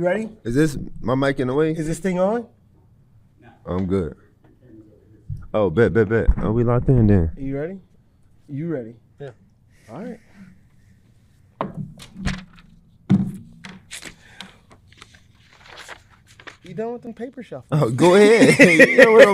You ready? Is this my mic in the way? Is this thing on? I'm good. Oh, bet. Oh, we locked in then. You ready? You ready? Yeah. All right. You done with them paper shuffles? Oh, go ahead. You know what I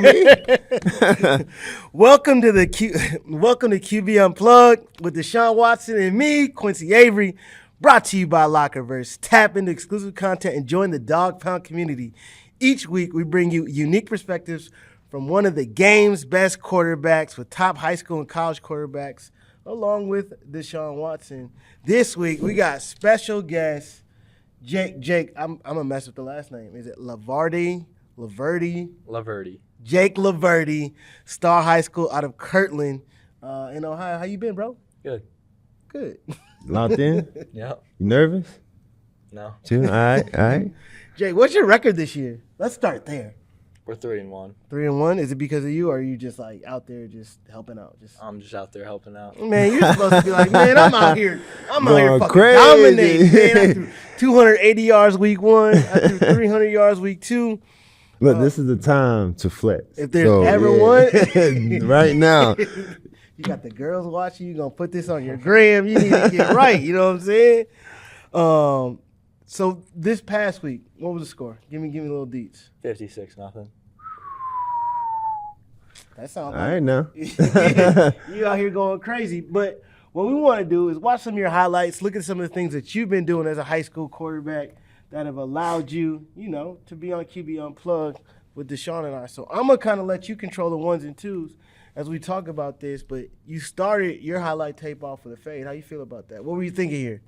mean? Welcome to QB Unplugged with Deshaun Watson and me, Quincy Avery. Brought to you by Lockerverse. Tap into exclusive content and join the Dog Pound community. Each week, we bring you unique perspectives from one of the game's best quarterbacks with top high school and college quarterbacks, along with Deshaun Watson. This week, we got special guest Jake. I'm gonna mess with the last name. Is it Laverde? Jake Laverde, Star High School out of Kirtland, in Ohio. How you been, bro? Good. Locked in? Yep. You nervous? No. Chill. All right. Jake, what's your record this year? Let's start there. We're 3-1. 3-1. Is it because of you, or are you just like out there just helping out? I'm just out there helping out. Man, you're supposed to be like, man, I'm out here fucking crazy. dominating. Man, I threw 280 yards week 1. I threw 300 yards week 2. Look, this is the time to flex. If there's ever one, right now. You got the girls watching. You're going to put this on your gram. You need to get right. You know what I'm saying? So this past week, what was the score? Give me a little deets. 56-0. That sounds All right now. You out here going crazy. But what we want to do is watch some of your highlights, look at some of the things that you've been doing as a high school quarterback that have allowed you, to be on QB Unplugged with Deshaun and I. So I'm going to kind of let you control the ones and twos as we talk about this. But you started your highlight tape off with a fade. How you feel about that? What were you thinking here?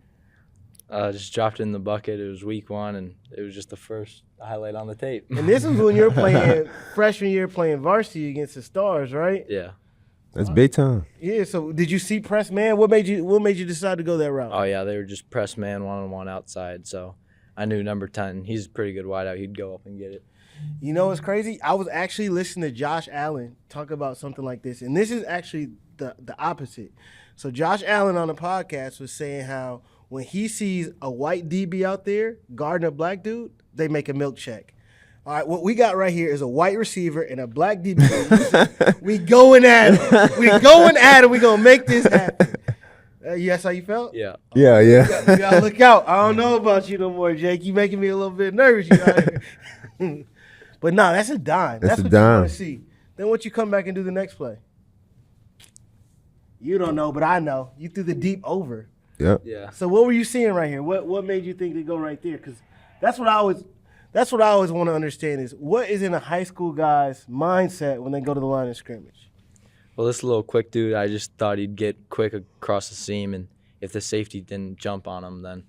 Just dropped it in the bucket. It was week 1, and it was just the first highlight on the tape. And this was when you were playing freshman year, playing varsity against the Stars, right? Yeah. That's big time. Yeah. So did you see press man? What made you decide to go that route? Oh, yeah, they were just press man one-on-one outside. So I knew number 10, he's a pretty good wideout. He'd go up and get it. You know what's crazy? I was actually listening to Josh Allen talk about something like this, and this is actually the opposite. So Josh Allen on the podcast was saying how when he sees a white DB out there guarding a black dude, they make a milk check. All right, what we got right here is a white receiver and a black DB. We going at it. We going at it. We gonna make this happen. That's how you felt? Yeah. Yeah. You gotta look out. I don't know about you no more, Jake. You making me a little bit nervous. You out here. But no, that's a dime. That's what you want to see. Then what you come back and do the next play? You don't know, but I know. You threw the deep over. Yep. Yeah. So what were you seeing right here? What made you think to go right there? Because that's what I always want to understand is what is in a high school guy's mindset when they go to the line of scrimmage? Well, this little quick dude, I just thought he'd get quick across the seam, and if the safety didn't jump on him, then.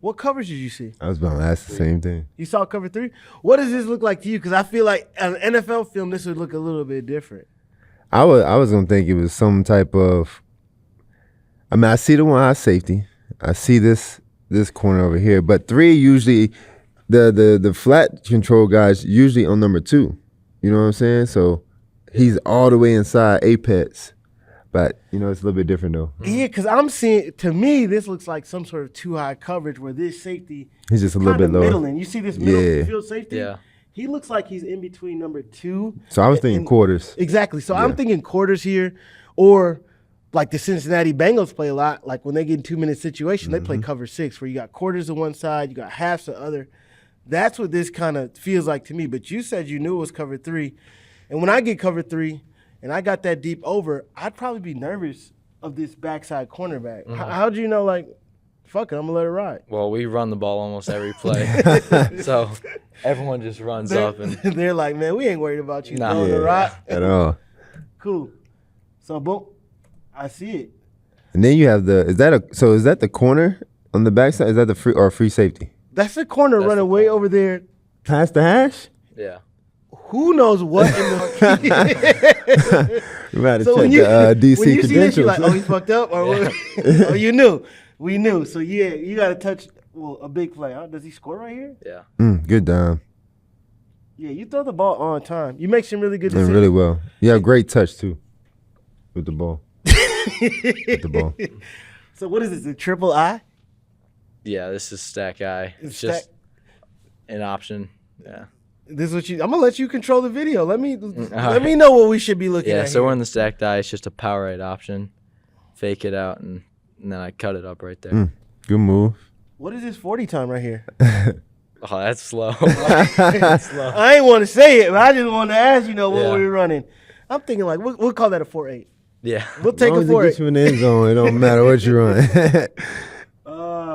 What coverage did you see? I was about to ask the same thing. You saw cover 3? What does this look like to you? Because I feel like on an NFL film, this would look a little bit different. I was gonna think it was some type of. I mean, I see the one eye safety. I see this corner over here, but 3 usually, the flat control guys usually on number 2. You know what I'm saying? So he's all the way inside apex, but it's a little bit different though. Yeah, because I'm seeing, to me, this looks like some sort of too high coverage where this safety He's just a little bit lower. middling. You see this middle Yeah. field safety? Yeah. He looks like he's in between number 2. So I was thinking quarters. Exactly. So I'm Yeah. thinking quarters here, or like the Cincinnati Bengals play a lot. Like when they get in 2-minute situation, they play cover 6, where you got quarters on one side, you got halves the other. That's what this kind of feels like to me. But you said you knew it was cover 3, and when I get cover 3 and I got that deep over, I'd probably be nervous of this backside cornerback. How'd you know? Like, fuck it, I'm gonna let it ride. Well, we run the ball almost every play. So everyone just runs up. And They're like, man, we ain't worried about you Nah. throwing the rock. At all. Cool. So, boom, I see it. And then you have is that the corner on the backside? Is that the free safety? That's the corner That's running the way corner. over there. Past the hash? yeah. Who knows what in the We about to So check when you, the DC when you see this, credentials. you're like, oh, he fucked up? Or what? Oh, you knew. We knew. So, yeah, you got to touch a big play. Huh? Does he score right here? Yeah. Good dime. Yeah, you throw the ball on time. You make some really good Doing decisions. really well. You have great touch, too, with the ball. With the ball. So what is this, a triple I? Yeah, this is stack guy. It's just an option. Yeah. This is what I'm gonna let you control the video. Let me right. know what we should be looking at. Yeah, so here. we're in the stack die. It's just a power right option. Fake it out, and then I cut it up right there. Good move. What is this 40 time right here? Oh, that's slow. That's slow. I ain't want to say it, but I just want to ask what Yeah. we were running. I'm thinking like we'll call that a 4.8. Yeah. We'll take a As long as it gets 4.8. you in the end zone, it don't matter what you run.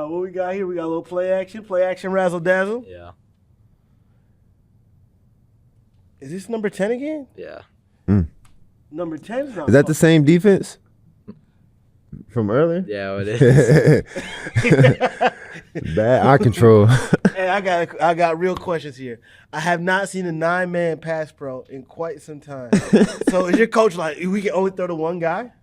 What we got here? We got a little play action razzle dazzle. Yeah. Is this number 10 again? Yeah. Number 10 is not. Is that the same defense from earlier? Yeah, it is. Bad eye control. Hey, I got real questions here. I have not seen a 9-man pass pro in quite some time. So is your coach like we can only throw to one guy?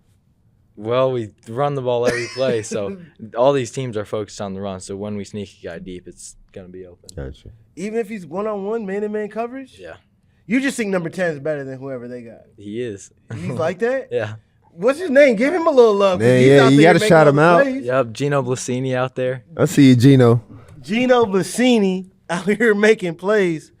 Well, we run the ball every play, so all these teams are focused on the run. So when we sneak a guy deep, it's gonna be open. Gotcha. Even if he's one-on-one, man-to-man coverage? Yeah. You just think number 10 is better than whoever they got. He is. He's like that? Yeah. What's his name? Give him a little love. 'cause Man, he's yeah, out you there gotta making shout all him the out. plays. Yep. Gino Blasini out there. I see you, Gino. Gino Blasini out here making plays.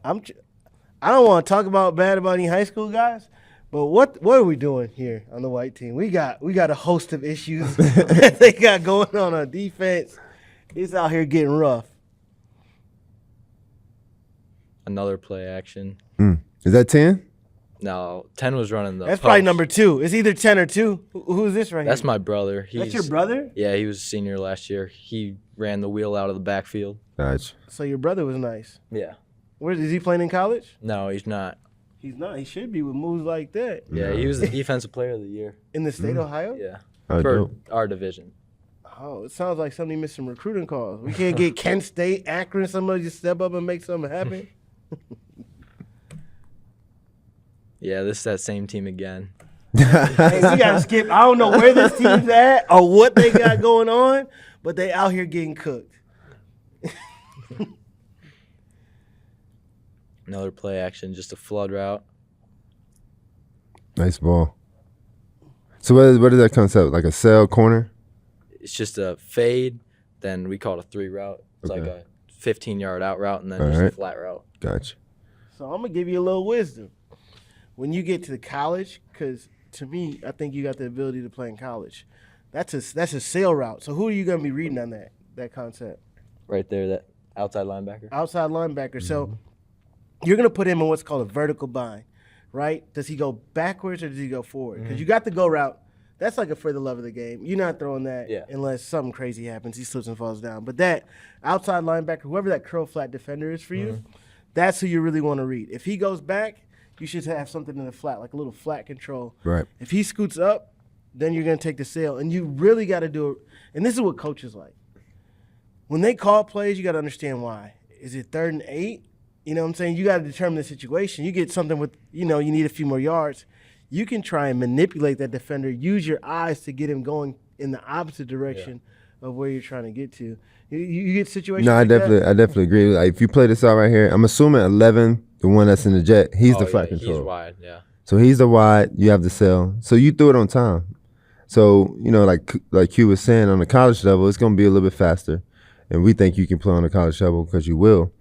I don't want to talk bad about any high school guys, but what are we doing here on the white team? We got a host of issues that they got going on defense. It's out here getting rough. Another play action. Is that 10? No, 10 was running the That's probably post. number 2. It's either 10 or 2. Who's this right That's here? my brother. That's your brother? Yeah, he was a senior last year. He ran the wheel out of the backfield. Gotcha. So your brother was nice. Yeah. Where is he playing in college? No, he's not. He's not. He should be with moves like that. Yeah, he was the defensive player of the year. In the state of Ohio? Yeah. Oh, For dope. our division. Oh, it sounds like somebody missed some recruiting calls. We can't get Kent State, Akron, somebody just step up and make something happen. Yeah, this is that same team again. Hey, we gotta skip. I don't know where this team's at or what they got going on, but they out here getting cooked. Another play action, just a flood route. Nice ball. So what is that concept? Like a cell corner? It's just a fade, then we call it a 3 route. It's like a 15-yard out route and then just a flat route. Gotcha. So I'm gonna give you a little wisdom. When you get to the college, because to me, I think you got the ability to play in college. That's a sail route. So who are you gonna be reading on that concept? Right there, that outside linebacker. Outside linebacker. So you're gonna put him in what's called a vertical bind, right? Does he go backwards or does he go forward? Because you got the go route. That's like a for the love of the game. You're not throwing that unless something crazy happens. He slips and falls down. But that outside linebacker, whoever that curl flat defender is for you, that's who you really want to read. If he goes back, you should have something in the flat, like a little flat control. Right. If he scoots up, then you're going to take the sail. And you really got to do it. And this is what coaches like. When they call plays, you got to understand why. Is it 3rd and 8? You know what I'm saying? You got to determine the situation. You get something with, you need a few more yards. You can try and manipulate that defender. Use your eyes to get him going in the opposite direction of where you're trying to get to. You get situations No, like I definitely agree. Like if you play this out right here, I'm assuming 11, the one that's in the jet, he's the flat control. He's wide, yeah. So he's the wide, you have the cell. So you threw it on time. So, like Q was saying, on the college level, it's going to be a little bit faster. And we think you can play on the college level because you will.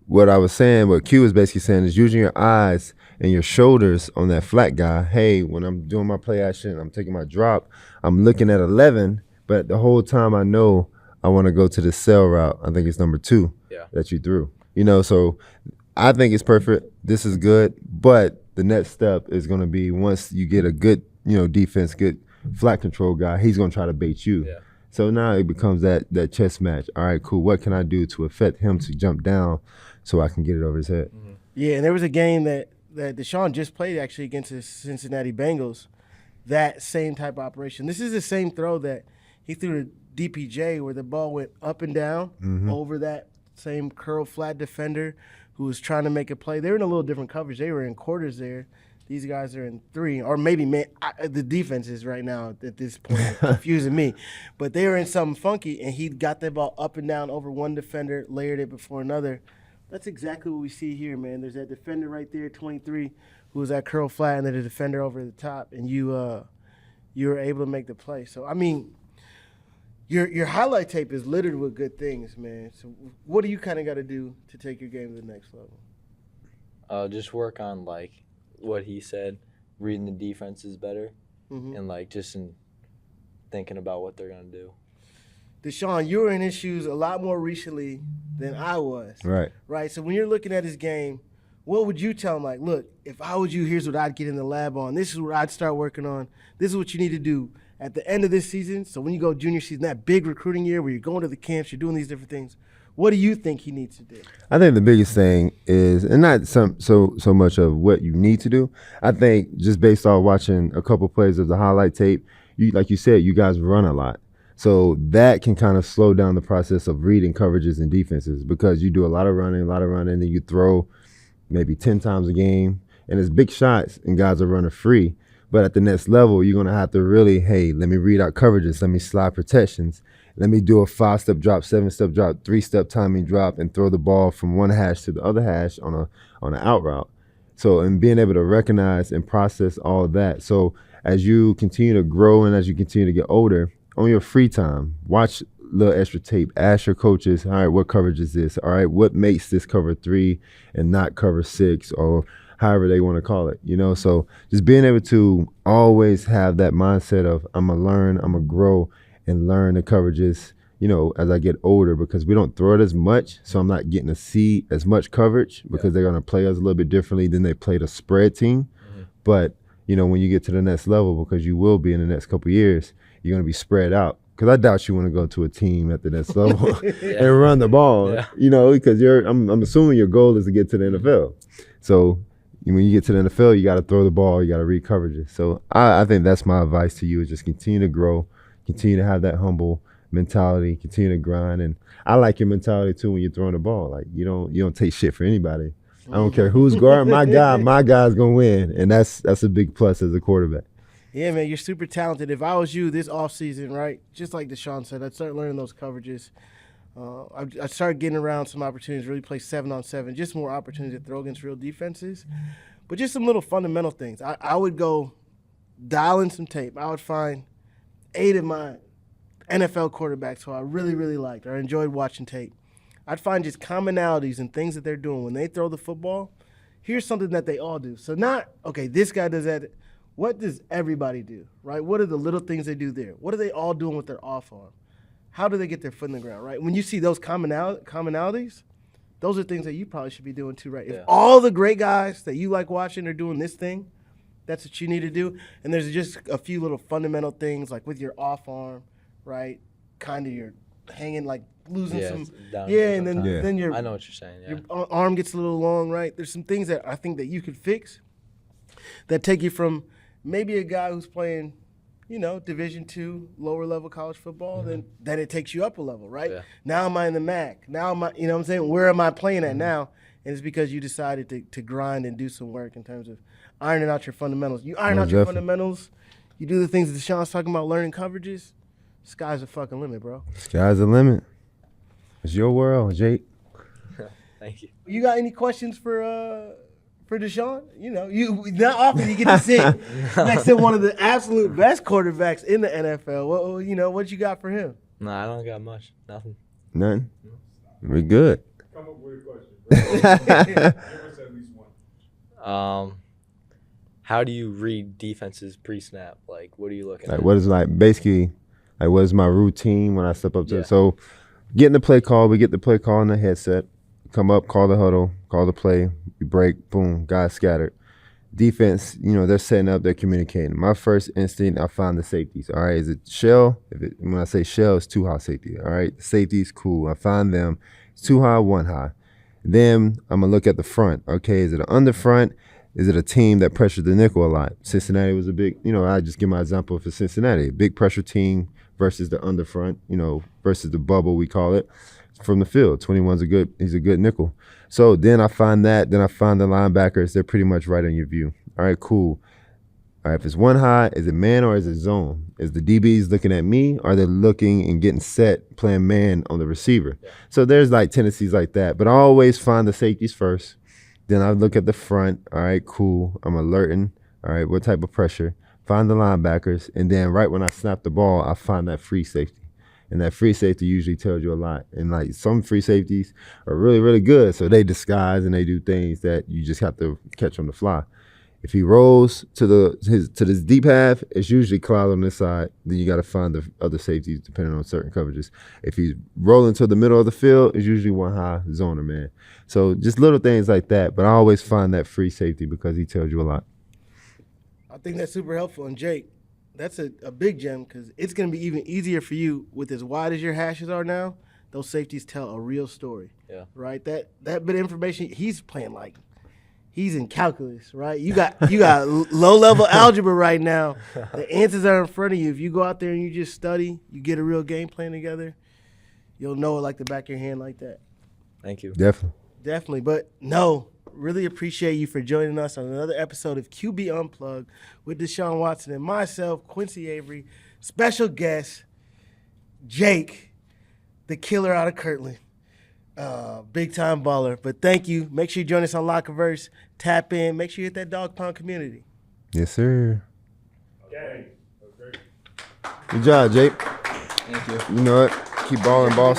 What I was saying, what Q was basically saying is using your eyes and your shoulders on that flat guy. Hey, when I'm doing my play action, I'm taking my drop, I'm looking at 11, but the whole time I know I want to go to the cell route. I think it's number 2 that you threw. So I think it's perfect. This is good, but the next step is going to be once you get a good, defense, good flat control guy, he's going to try to bait you. Yeah. So now it becomes that chess match. All right, cool. What can I do to affect him to jump down so I can get it over his head? Mm-hmm. Yeah, and there was a game that Deshaun just played actually against the Cincinnati Bengals, that same type of operation. This is the same throw that he threw to DPJ where the ball went up and down over that same curl flat defender who was trying to make a play. They were in a little different coverage. They were in quarters there. These guys are in 3, or maybe the defense is right now at this point confusing me. But they were in something funky, and he got that ball up and down over one defender, layered it before another. That's exactly what we see here, man. There's that defender right there, 23, who was at curl flat, and then the defender over the top, and you were able to make the play. So, I mean, Your highlight tape is littered with good things, man. So what do you kind of got to do to take your game to the next level? Just work on like what he said, reading the defenses better, and like just in thinking about what they're gonna do. Deshaun, you were in his shoes a lot more recently than I was. Right. Right. So when you're looking at his game, what would you tell him? Like, look, if I was you, here's what I'd get in the lab on. This is what I'd start working on. This is what you need to do at the end of this season. So when you go junior season, that big recruiting year where you're going to the camps, you're doing these different things. What do you think he needs to do? I think the biggest thing is, and not so much of what you need to do. I think just based off watching a couple plays of the highlight tape, like you said, you guys run a lot. So that can kind of slow down the process of reading coverages and defenses because you do a lot of running, and you throw maybe 10 times a game, and it's big shots, and guys are running free. But at the next level, you're going to have to really, hey, let me read out coverages, let me slide protections, let me do a 5-step drop, 7-step drop, 3-step timing drop, and throw the ball from one hash to the other hash on an out route. So, and being able to recognize and process all of that. So as you continue to grow and as you continue to get older, on your free time, watch little extra tape. Ask your coaches, all right, what coverage is this? All right, what makes this cover 3 and not cover 6 or however they want to call it, So just being able to always have that mindset of I'm going to learn, I'm going to grow and learn the coverages, as I get older because we don't throw it as much. So I'm not getting to see as much coverage because they're going to play us a little bit differently than they play the spread team. But, when you get to the next level, because you will be in the next couple of years, you're going to be spread out. Because I doubt you want to go to a team at the next level and run the ball, because I'm assuming your goal is to get to the NFL. So when you get to the NFL, you got to throw the ball, you got to read coverages. So I think that's my advice to you is just continue to grow, continue to have that humble mentality, continue to grind. And I like your mentality too when you're throwing the ball. Like you don't take shit for anybody. I don't care who's guarding my guy's gonna win. And that's a big plus as a quarterback. Yeah, man, you're super talented. If I was you this offseason, right, just like Deshaun said, I'd start learning those coverages. I'd start getting around some opportunities, really play 7-on-7, just more opportunities to throw against real defenses. But just some little fundamental things. I would go dial in some tape. I would find 8 of my NFL quarterbacks who I really, really liked or enjoyed watching tape. I'd find just commonalities and things that they're doing when they throw the football. Here's something that they all do. So not, okay, this guy does that. What does everybody do, right? What are the little things they do there? What are they all doing with their off arm? How do they get their foot in the ground, right? When you see those commonalities, those are things that you probably should be doing too, right? Yeah. If all the great guys that you like watching are doing this thing, that's what you need to do. And there's just a few little fundamental things, like with your off arm, right? Kind of you're hanging, like losing some. And then your, I know what you're saying, yeah. Your arm gets a little long, right? There's some things that I think that you could fix that take you from maybe a guy who's playing, Division II, lower level college football, then it takes you up a level, right? Yeah. Now am I in the MAC? Now am I, what I'm saying? Where am I playing at now? And it's because you decided to grind and do some work in terms of ironing out your fundamentals. You iron out your fundamentals, you do the things that Deshaun's talking about, learning coverages, sky's the fucking limit, bro. Sky's the limit. It's your world, Jake. Thank you. You got any questions for Deshaun? You not often you get to sit next to one of the absolute best quarterbacks in the NFL. What you got for him? No, I don't got much. Nothing. None? We're good. Come up with a question, bro. Give us at least one. How do you read defenses pre-snap? Like, what are you looking at? What is basically, what is my routine when I step up to it? So getting the play call, we get the play call in the headset, come up, call the huddle, call the play, we break, boom, guys scattered. Defense, they're setting up, they're communicating. My first instinct, I find the safeties. All right, is it shell? When I say shell, it's 2 high safety. All right, the safety's cool. I find them. It's 2 high, 1 high. Then I'm going to look at the front. Okay, is it an under front? Is it a team that pressured the nickel a lot? Cincinnati was a big, I just give my example for Cincinnati. A big pressure team versus the under front, versus the bubble, we call it, from the field. 21's he's a good nickel. So then I find that. Then I find the linebackers. They're pretty much right on your view. All right, cool. All right, if it's 1 high, is it man or is it zone? Is the DBs looking at me or are they looking and getting set, playing man on the receiver? Yeah. So there's tendencies like that. But I always find the safeties first. Then I look at the front. All right, cool. I'm alerting. All right, what type of pressure? Find the linebackers. And then right when I snap the ball, I find that free safety. And that free safety usually tells you a lot. And like some free safeties are really, really good. So they disguise and they do things that you just have to catch on the fly. If he rolls to this deep half, it's usually cloud on this side. Then you got to find the other safeties depending on certain coverages. If he's rolling to the middle of the field, it's usually one high zoner, man. So just little things like that. But I always find that free safety because he tells you a lot. I think that's super helpful. And Jake, that's a big gem because it's going to be even easier for you with as wide as your hashes are now. Those safeties tell a real story. Yeah. Right? That bit of information, he's playing like he's in calculus, right? You got low-level algebra right now. The answers are in front of you. If you go out there and you just study, you get a real game plan together, you'll know it like the back of your hand like that. Thank you. Definitely. But no, really appreciate you for joining us on another episode of QB Unplugged with Deshaun Watson and myself, Quincy Avery. Special guest, Jake, the killer out of Kirtland. Big time baller. But thank you. Make sure you join us on Lockerverse. Tap in. Make sure you hit that Dog Pound community. Yes, sir. Okay. That was great. Good job, Jake. Thank you. You know what? Keep balling, boss.